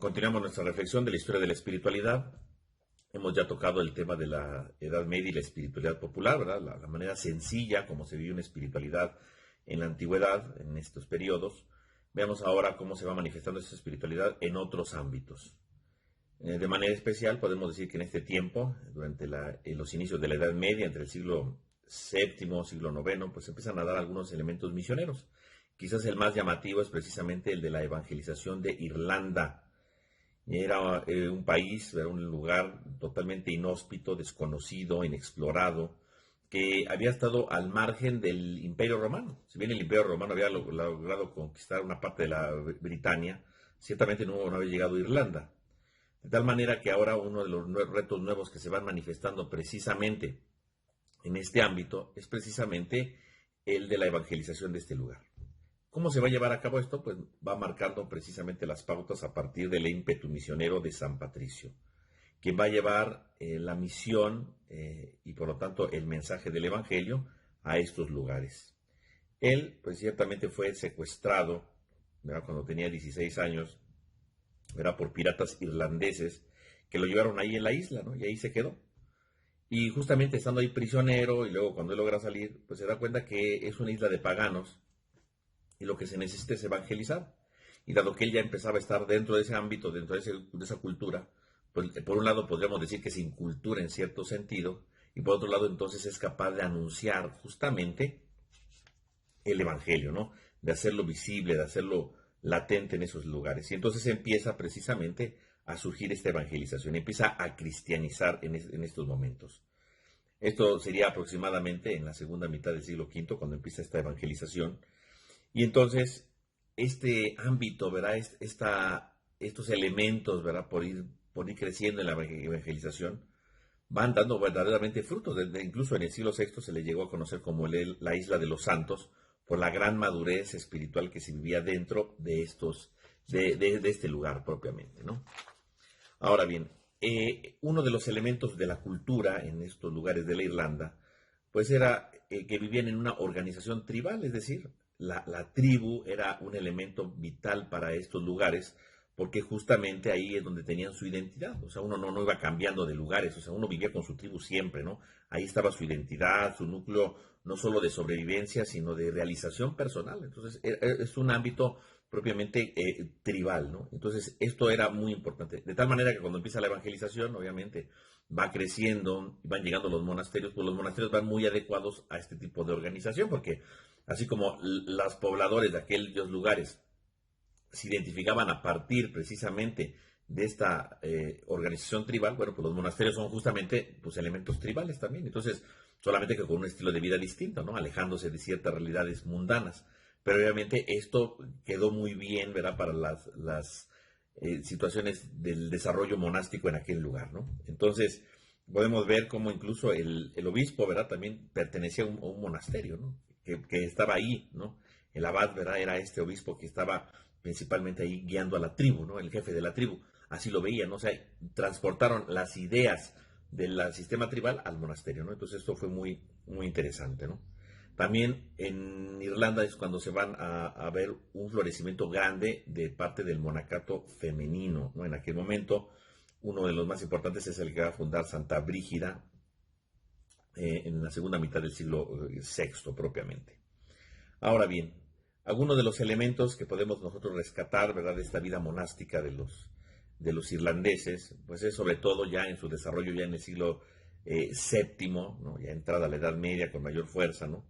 Continuamos nuestra reflexión de la historia de la espiritualidad. Hemos ya tocado el tema de la Edad Media y la espiritualidad popular, ¿verdad? La manera sencilla como se vivió una espiritualidad en la antigüedad, en estos periodos. Veamos ahora cómo se va manifestando esa espiritualidad en otros ámbitos. De manera especial, podemos decir que en este tiempo, durante los inicios de la Edad Media, entre el siglo VII, siglo IX, pues empiezan a dar algunos elementos misioneros. Quizás el más llamativo es precisamente el de la evangelización de Irlanda. Era un país, era un lugar totalmente inhóspito, desconocido, inexplorado, que había estado al margen del Imperio Romano. Si bien el Imperio Romano había logrado conquistar una parte de la Britania, ciertamente no había llegado a Irlanda. De tal manera que ahora uno de los retos nuevos que se van manifestando precisamente en este ámbito es precisamente el de la evangelización de este lugar. ¿Cómo se va a llevar a cabo esto? Pues va marcando precisamente las pautas a partir del ímpetu misionero de San Patricio, quien va a llevar la misión y por lo tanto el mensaje del Evangelio a estos lugares. Él, pues ciertamente fue secuestrado, ¿verdad? Cuando tenía 16 años, ¿verdad? Por piratas irlandeses que lo llevaron ahí en la isla, ¿no? Y ahí se quedó. Y justamente estando ahí prisionero y luego cuando él logra salir, pues se da cuenta que es una isla de paganos y lo que se necesita es evangelizar. Y dado que él ya empezaba a estar dentro de ese ámbito, dentro de esa cultura, pues por un lado podríamos decir que se incultura en cierto sentido, y por otro lado entonces es capaz de anunciar justamente el Evangelio, ¿no? De hacerlo visible, de hacerlo latente en esos lugares. Y entonces empieza precisamente a surgir esta evangelización, empieza a cristianizar en estos momentos. Esto sería aproximadamente en la segunda mitad del siglo V, cuando empieza esta evangelización. Y entonces, este ámbito, ¿verdad? Estos elementos, ¿verdad? Por ir creciendo en la evangelización, van dando verdaderamente frutos. Incluso en el siglo VI se le llegó a conocer como la isla de los santos, por la gran madurez espiritual que se vivía dentro de este lugar propiamente, ¿no? Ahora bien, uno de los elementos de la cultura en estos lugares de la Irlanda, pues era que vivían en una organización tribal, es decir, la tribu era un elemento vital para estos lugares, porque justamente ahí es donde tenían su identidad. O sea, uno no iba cambiando de lugares, o sea, uno vivía con su tribu siempre, ¿no? Ahí estaba su identidad, su núcleo, no solo de sobrevivencia, sino de realización personal. Entonces, es un ámbito propiamente tribal, ¿no? Entonces, esto era muy importante. De tal manera que cuando empieza la evangelización, obviamente, va creciendo, van llegando los monasterios, pues los monasterios van muy adecuados a este tipo de organización, porque así como los pobladores de aquellos lugares se identificaban a partir precisamente de esta organización tribal, bueno, pues los monasterios son justamente pues, elementos tribales también. Entonces, solamente que con un estilo de vida distinto, ¿no? Alejándose de ciertas realidades mundanas. Pero obviamente esto quedó muy bien, ¿verdad? Para las situaciones del desarrollo monástico en aquel lugar, ¿no? Entonces, podemos ver cómo incluso el obispo, ¿verdad? También pertenecía a un monasterio, ¿no? Que estaba ahí, ¿no? El abad, ¿verdad? Era este obispo que estaba principalmente ahí guiando a la tribu, ¿no? El jefe de la tribu. Así lo veían, ¿no? O sea, transportaron las ideas del sistema tribal al monasterio, ¿no? Entonces esto fue muy, muy interesante, ¿no? También en Irlanda es cuando se van a ver un florecimiento grande de parte del monacato femenino, ¿no? En aquel momento, uno de los más importantes es el que va a fundar Santa Brígida en la segunda mitad del siglo VI propiamente. Ahora bien, algunos de los elementos que podemos nosotros rescatar, ¿verdad?, de esta vida monástica de los irlandeses, pues es sobre todo ya en su desarrollo ya en el siglo VII, ¿no? Ya entrada a la Edad Media con mayor fuerza, ¿no?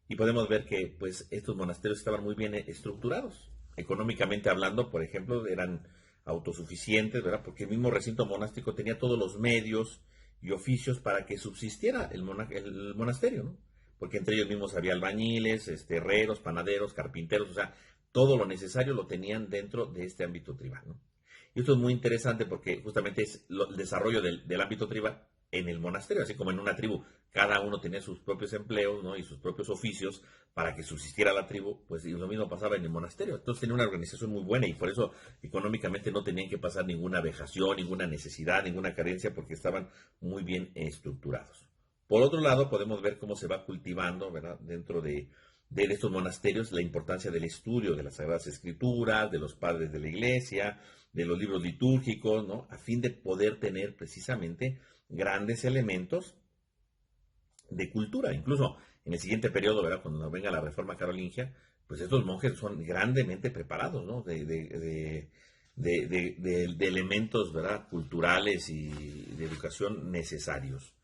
Y podemos ver que pues estos monasterios estaban muy bien estructurados. Económicamente hablando, por ejemplo, eran autosuficientes, ¿verdad? Porque el mismo recinto monástico tenía todos los medios y oficios para que subsistiera el monasterio, ¿no? Porque entre ellos mismos había albañiles, herreros, panaderos, carpinteros, o sea, todo lo necesario lo tenían dentro de este ámbito tribal, ¿no? Y esto es muy interesante porque justamente es el desarrollo del ámbito tribal en el monasterio, así como en una tribu, cada uno tenía sus propios empleos, ¿no? Y sus propios oficios para que subsistiera la tribu, pues y lo mismo pasaba en el monasterio. Entonces tenía una organización muy buena y por eso económicamente no tenían que pasar ninguna vejación, ninguna necesidad, ninguna carencia, porque estaban muy bien estructurados. Por otro lado, podemos ver cómo se va cultivando, ¿verdad?, dentro de estos monasterios la importancia del estudio de las Sagradas Escrituras, de los padres de la Iglesia, de los libros litúrgicos, ¿no? A fin de poder tener precisamente grandes elementos de cultura. Incluso en el siguiente periodo, ¿verdad? Cuando venga la Reforma Carolingia, pues estos monjes son grandemente preparados, ¿no? De elementos, ¿verdad? Culturales y de educación necesarios.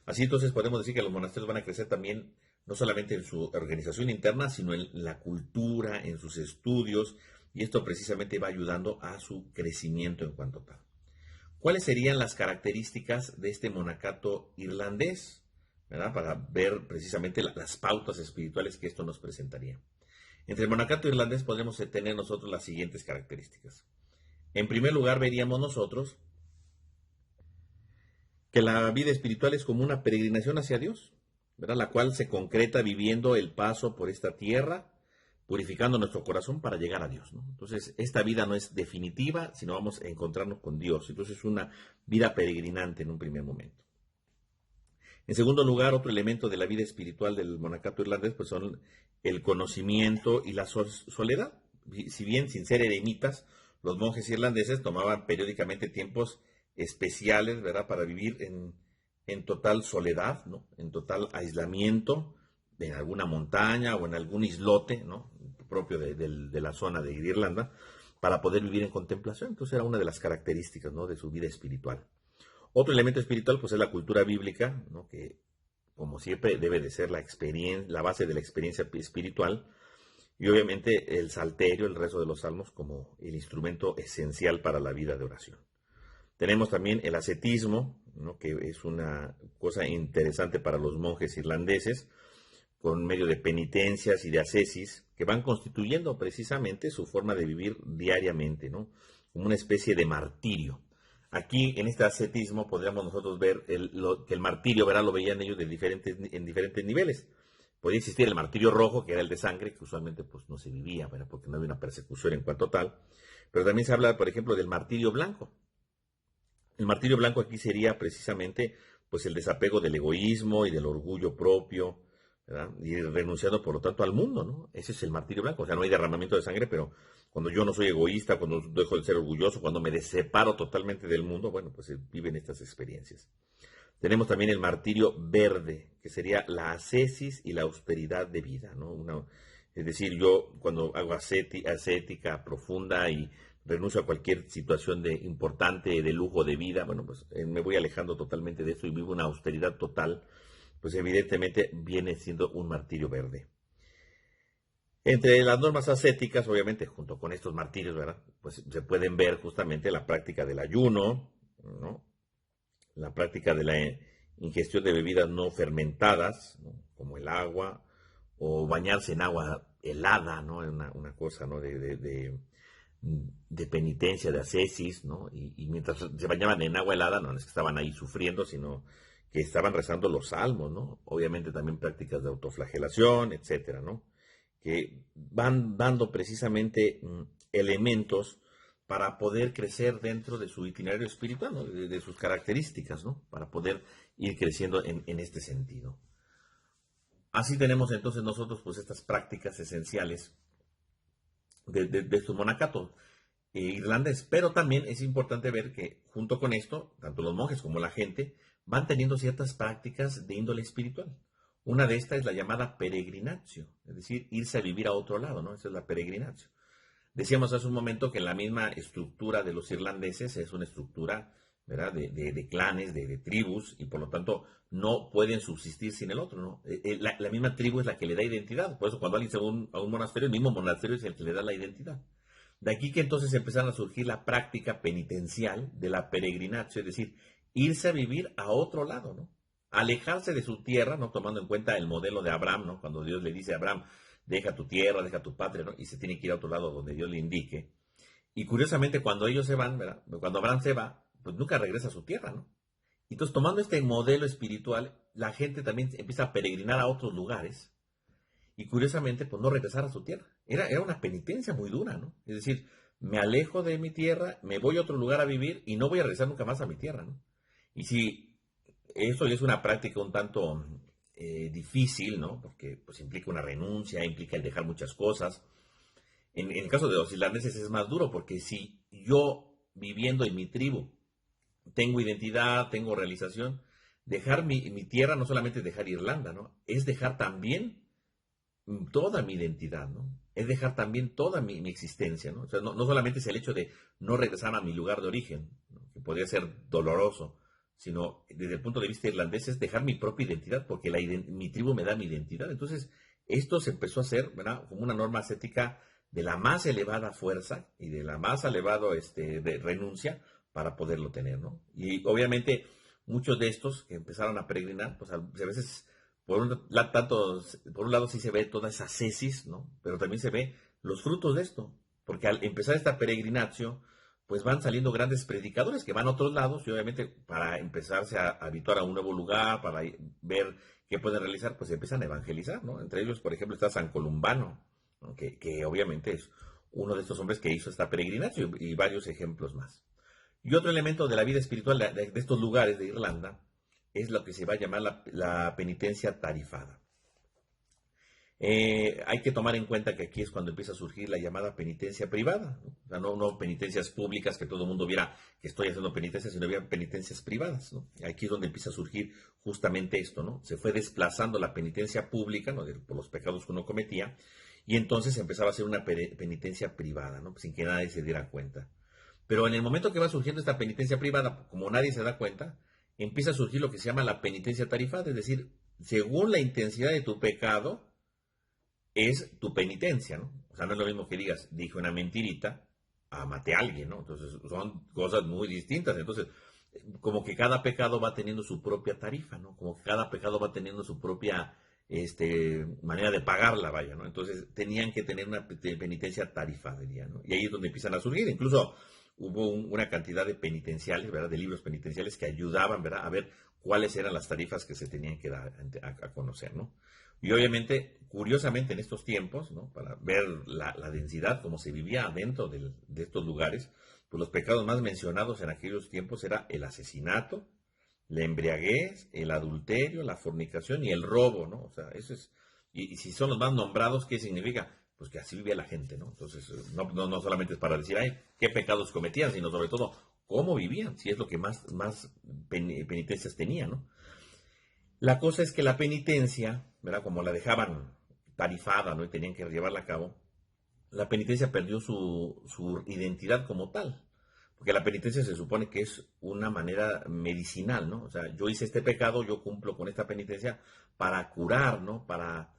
Así entonces podemos decir que los monasterios van a crecer también no solamente en su organización interna, sino en la cultura, en sus estudios, y esto precisamente va ayudando a su crecimiento en cuanto tal. ¿Cuáles serían las características de este monacato irlandés? ¿Verdad? Para ver precisamente las pautas espirituales que esto nos presentaría. Entre el monacato irlandés podremos tener nosotros las siguientes características. En primer lugar, veríamos nosotros que la vida espiritual es como una peregrinación hacia Dios, ¿verdad? La cual se concreta viviendo el paso por esta tierra, purificando nuestro corazón para llegar a Dios, ¿no? Entonces, esta vida no es definitiva, sino vamos a encontrarnos con Dios. Entonces, es una vida peregrinante en un primer momento. En segundo lugar, otro elemento de la vida espiritual del monacato irlandés, pues son el conocimiento y la soledad. Si bien sin ser eremitas, los monjes irlandeses tomaban periódicamente tiempos especiales, ¿verdad?, para vivir en total soledad, ¿no?, en total aislamiento, en alguna montaña o en algún islote, ¿no?, propio de la zona de Irlanda, para poder vivir en contemplación. Entonces era una de las características, ¿no?, de su vida espiritual. Otro elemento espiritual, pues, es la cultura bíblica, ¿no?, que, como siempre, debe de ser la base de la experiencia espiritual, y obviamente el salterio, el rezo de los salmos, como el instrumento esencial para la vida de oración. Tenemos también el ascetismo, ¿no?, que es una cosa interesante para los monjes irlandeses, con medio de penitencias y de ascesis, que van constituyendo precisamente su forma de vivir diariamente, ¿no?, como una especie de martirio. Aquí, en este ascetismo, podríamos nosotros ver que el martirio, ¿verdad?, lo veían ellos en diferentes niveles. Podía existir el martirio rojo, que era el de sangre, que usualmente pues no se vivía, ¿verdad?, porque no había una persecución en cuanto tal. Pero también se habla, por ejemplo, del martirio blanco. El martirio blanco aquí sería precisamente pues el desapego del egoísmo y del orgullo propio, ¿verdad?, y renunciando, por lo tanto, al mundo, ¿no? Ese es el martirio blanco. O sea, no hay derramamiento de sangre, pero cuando yo no soy egoísta, cuando dejo de ser orgulloso, cuando me separo totalmente del mundo, bueno, pues viven estas experiencias. Tenemos también el martirio verde, que sería la ascesis y la austeridad de vida, ¿no? Es decir, yo cuando hago ascética profunda y renuncio a cualquier situación importante de lujo de vida, bueno, pues me voy alejando totalmente de eso y vivo una austeridad total, pues evidentemente viene siendo un martirio verde. Entre las normas ascéticas, obviamente, junto con estos martirios, ¿verdad?, pues se pueden ver justamente la práctica del ayuno, ¿no?, la práctica de la ingestión de bebidas no fermentadas, ¿no?, como el agua, o bañarse en agua helada, ¿no?, es una cosa, ¿no?, de penitencia, de ascesis, ¿no?, y mientras se bañaban en agua helada, no es que estaban ahí sufriendo, sino que estaban rezando los salmos, ¿no? Obviamente también prácticas de autoflagelación, etcétera, ¿no?, que van dando precisamente elementos para poder crecer dentro de su itinerario espiritual, ¿no?, de sus características, ¿no?, para poder ir creciendo en este sentido. Así tenemos entonces nosotros pues estas prácticas esenciales de su monacato irlandés, pero también es importante ver que junto con esto, tanto los monjes como la gente van teniendo ciertas prácticas de índole espiritual. Una de estas es la llamada peregrinatio, es decir, irse a vivir a otro lado, ¿no? Esa es la peregrinatio. Decíamos hace un momento que la misma estructura de los irlandeses es una estructura, ¿verdad?, de clanes, de tribus, y por lo tanto no pueden subsistir sin el otro, ¿no? La misma tribu es la que le da identidad. Por eso cuando alguien se va a un monasterio, el mismo monasterio es el que le da la identidad. De aquí que entonces empezaron a surgir la práctica penitencial de la peregrinatio, es decir, irse a vivir a otro lado, ¿no?, alejarse de su tierra, ¿no?, tomando en cuenta el modelo de Abraham, ¿no?, cuando Dios le dice a Abraham, deja tu tierra, deja tu patria, ¿no?, y se tiene que ir a otro lado donde Dios le indique. Y curiosamente, cuando ellos se van, ¿verdad?, cuando Abraham se va, pues nunca regresa a su tierra, ¿no? Entonces, tomando este modelo espiritual, la gente también empieza a peregrinar a otros lugares y curiosamente, pues no regresar a su tierra. Era una penitencia muy dura, ¿no? Es decir, me alejo de mi tierra, me voy a otro lugar a vivir y no voy a regresar nunca más a mi tierra, ¿no? Y si eso es una práctica un tanto difícil, ¿no?, porque pues implica una renuncia, implica el dejar muchas cosas. En el caso de los irlandeses es más duro, porque si yo viviendo en mi tribu, tengo identidad, tengo realización. Dejar mi tierra no solamente es dejar Irlanda, ¿no? Es dejar también toda mi identidad, ¿no? Es dejar también toda mi existencia, ¿no? O sea, no solamente es el hecho de no regresar a mi lugar de origen, ¿no? Que podría ser doloroso, sino desde el punto de vista irlandés es dejar mi propia identidad, porque mi tribu me da mi identidad. Entonces, esto se empezó a hacer, ¿verdad? Como una norma ascética de la más elevada fuerza y de la más elevada de renuncia para poderlo tener, ¿no? Y obviamente muchos de estos que empezaron a peregrinar, pues a veces por un lado sí se ve toda esa cesis, ¿no? Pero también se ve los frutos de esto, porque al empezar esta peregrinación, pues van saliendo grandes predicadores que van a otros lados y obviamente para empezarse a habituar a un nuevo lugar, para ver qué pueden realizar, pues empiezan a evangelizar, ¿no? Entre ellos, por ejemplo, está San Columbano, ¿no? Que obviamente es uno de estos hombres que hizo esta peregrinación y varios ejemplos más. Y otro elemento de la vida espiritual de estos lugares de Irlanda es lo que se va a llamar la penitencia tarifada. Hay que tomar en cuenta que aquí es cuando empieza a surgir la llamada penitencia privada, ¿no? O sea, no penitencias públicas que todo el mundo viera que estoy haciendo penitencias, sino había penitencias privadas, ¿no? Aquí es donde empieza a surgir justamente esto, ¿no? Se fue desplazando la penitencia pública, ¿no? Por los pecados que uno cometía, y entonces empezaba a hacer una penitencia privada, ¿no? Sin que nadie se diera cuenta. Pero en el momento que va surgiendo esta penitencia privada, como nadie se da cuenta, empieza a surgir lo que se llama la penitencia tarifada, es decir, según la intensidad de tu pecado, es tu penitencia, ¿no? O sea, no es lo mismo que digas, dije una mentirita, a maté a alguien, ¿no? Entonces, son cosas muy distintas. Entonces, como que cada pecado va teniendo su propia tarifa, ¿no? Como que cada pecado va teniendo su propia manera de pagarla, vaya, ¿no? Entonces, tenían que tener una penitencia tarifada, ¿no? Y ahí es donde empiezan a surgir. Incluso hubo una cantidad de penitenciales, ¿verdad? De libros penitenciales que ayudaban, ¿verdad? A ver cuáles eran las tarifas que se tenían que dar a conocer, ¿no? Y obviamente, curiosamente, en estos tiempos, ¿no? Para ver la densidad, como se vivía dentro de estos lugares, pues los pecados más mencionados en aquellos tiempos era el asesinato, la embriaguez, el adulterio, la fornicación y el robo, ¿no? O sea, eso es, y si son los más nombrados, ¿qué significa? Pues que así vivía la gente, ¿no? Entonces, no solamente es para decir, ay, qué pecados cometían, sino sobre todo, cómo vivían, si es lo que más penitencias tenían, ¿no? La cosa es que la penitencia, ¿verdad? Como la dejaban tarifada, ¿no? Y tenían que llevarla a cabo, la penitencia perdió su identidad como tal. Porque la penitencia se supone que es una manera medicinal, ¿no? O sea, yo hice este pecado, yo cumplo con esta penitencia para curar, ¿no? Para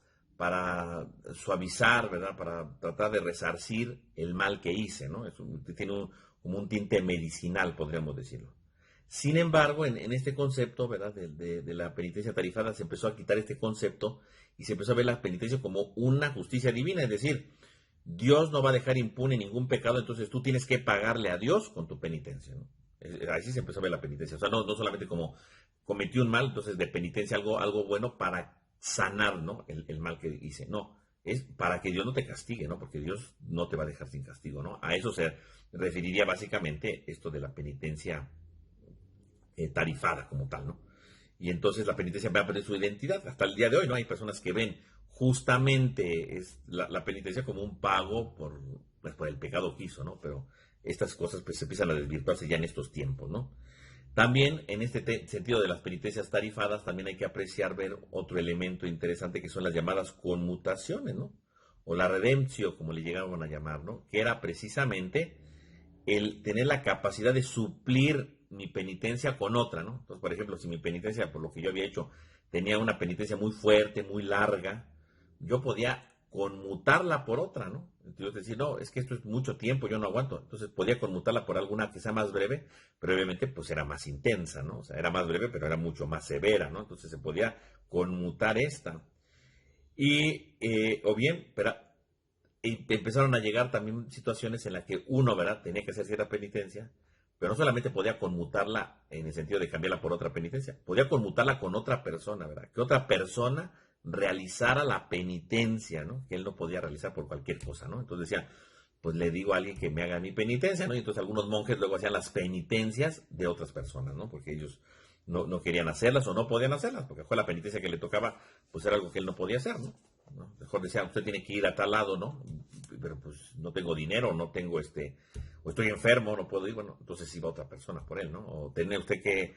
suavizar, ¿verdad? Para tratar de resarcir el mal que hice, ¿no? Tiene como un tinte medicinal, podríamos decirlo. Sin embargo, en este concepto, ¿verdad? De la penitencia tarifada se empezó a quitar este concepto y se empezó a ver la penitencia como una justicia divina, es decir, Dios no va a dejar impune ningún pecado, entonces tú tienes que pagarle a Dios con tu penitencia, ¿no? Así se empezó a ver la penitencia, o sea, no solamente como cometí un mal, entonces de penitencia algo bueno para sanar, ¿no? El mal que hice, no, es para que Dios no te castigue, ¿no? Porque Dios no te va a dejar sin castigo, ¿no? A eso se referiría básicamente esto de la penitencia tarifada como tal, ¿no? Y entonces la penitencia va a perder su identidad. Hasta el día de hoy, ¿no? Hay personas que ven justamente la penitencia como un pago pues, por el pecado que hizo, ¿no? Pero estas cosas pues se empiezan a desvirtuarse ya en estos tiempos, ¿no? También en este sentido de las penitencias tarifadas, también hay que apreciar, ver otro elemento interesante que son las llamadas conmutaciones, ¿no? O la redemptio, como le llegaban a llamar, ¿no? Que era precisamente el tener la capacidad de suplir mi penitencia con otra, ¿no? Entonces, por ejemplo, si mi penitencia, por lo que yo había hecho, tenía una penitencia muy fuerte, muy larga, yo podía conmutarla por otra, ¿no? Entonces decir, no, es que esto es mucho tiempo, yo no aguanto. Entonces podía conmutarla por alguna que sea más breve, pero obviamente pues era más intensa, ¿no? O sea, era más breve, pero era mucho más severa, ¿no? Entonces se podía conmutar esta. O bien, pero y empezaron a llegar también situaciones en las que uno, ¿verdad?, tenía que hacer cierta penitencia, pero no solamente podía conmutarla en el sentido de cambiarla por otra penitencia, podía conmutarla con otra persona, ¿verdad? Que otra persona realizara la penitencia, ¿no? Que él no podía realizar por cualquier cosa, ¿no? Entonces decía, pues le digo a alguien que me haga mi penitencia, ¿no? Y entonces algunos monjes luego hacían las penitencias de otras personas, ¿no? Porque ellos no querían hacerlas o no podían hacerlas, porque fue la penitencia que le tocaba, pues era algo que él no podía hacer, ¿no? ¿No? Mejor decía, usted tiene que ir a tal lado, ¿no? Pero pues no tengo dinero, no tengo o estoy enfermo, no puedo ir, bueno, entonces iba otra persona por él, ¿no? O tiene usted que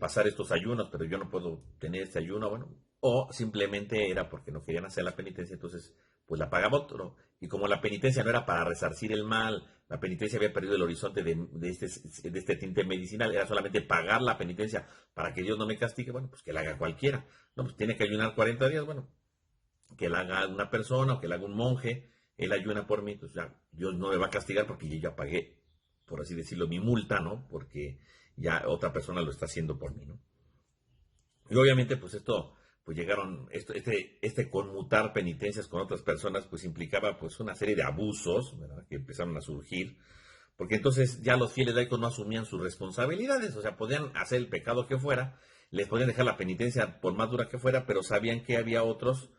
pasar estos ayunos, pero yo no puedo tener este ayuno, bueno, o simplemente era porque no querían hacer la penitencia, entonces pues la pagaba otro. Y como la penitencia no era para resarcir el mal, la penitencia había perdido el horizonte de este tinte medicinal, era solamente pagar la penitencia para que Dios no me castigue, bueno, pues que la haga cualquiera. No, pues tiene que ayunar 40 días, bueno, que la haga una persona o que la haga un monje, él ayuna por mí, pues ya Dios no me va a castigar porque yo ya pagué, por así decirlo, mi multa, ¿no? Porque ya otra persona lo está haciendo por mí, ¿no? Y obviamente, pues esto, pues llegaron, este conmutar penitencias con otras personas, pues implicaba pues una serie de abusos, ¿verdad? Que empezaron a surgir, porque entonces ya los fieles laicos no asumían sus responsabilidades, o sea, podían hacer el pecado que fuera, les podían dejar la penitencia por más dura que fuera, pero sabían que había otros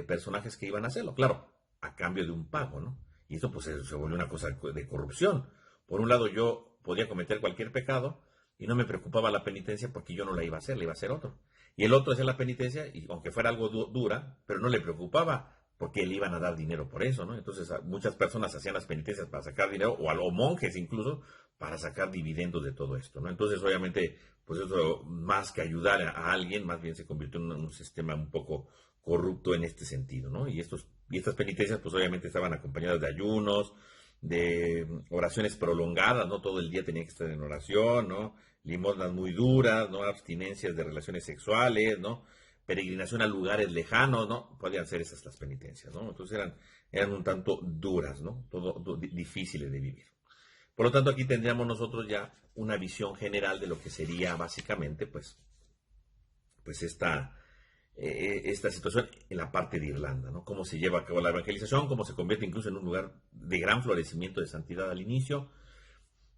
personajes que iban a hacerlo, claro, a cambio de un pago, ¿no? Y esto pues se volvió una cosa de corrupción. Por un lado yo podía cometer cualquier pecado y no me preocupaba la penitencia porque yo no la iba a hacer, la iba a hacer otro. Y el otro hacía la penitencia y aunque fuera algo dura, pero no le preocupaba porque le iban a dar dinero por eso, ¿no? Entonces muchas personas hacían las penitencias para sacar dinero, o monjes incluso, para sacar dividendos de todo esto, ¿no? Entonces, obviamente, pues eso, más que ayudar a alguien, más bien se convirtió en un sistema un poco corrupto en este sentido, ¿no? Y estas penitencias, pues obviamente estaban acompañadas de ayunos, de oraciones prolongadas, ¿no? Todo el día tenía que estar en oración, ¿no? Limosnas muy duras, ¿no? Abstinencias de relaciones sexuales, ¿no? Peregrinación a lugares lejanos, ¿no? Podían ser esas las penitencias, ¿no? Entonces eran un tanto duras, ¿no? Difíciles de vivir. Por lo tanto, aquí tendríamos nosotros ya una visión general de lo que sería básicamente, pues esta situación en la parte de Irlanda, ¿no? Cómo se lleva a cabo la evangelización, cómo se convierte incluso en un lugar de gran florecimiento de santidad al inicio,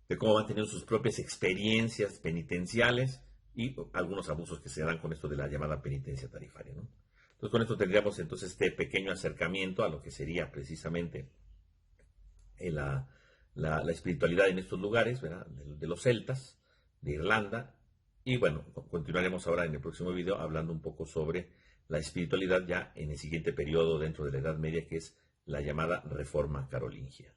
de cómo van teniendo sus propias experiencias penitenciales y algunos abusos que se dan con esto de la llamada penitencia tarifaria, ¿no? Entonces, con esto tendríamos entonces este pequeño acercamiento a lo que sería precisamente la espiritualidad en estos lugares, ¿verdad? De los celtas, de Irlanda. Y bueno, continuaremos ahora en el próximo video hablando un poco sobre la espiritualidad ya en el siguiente periodo dentro de la Edad Media, que es la llamada Reforma Carolingia.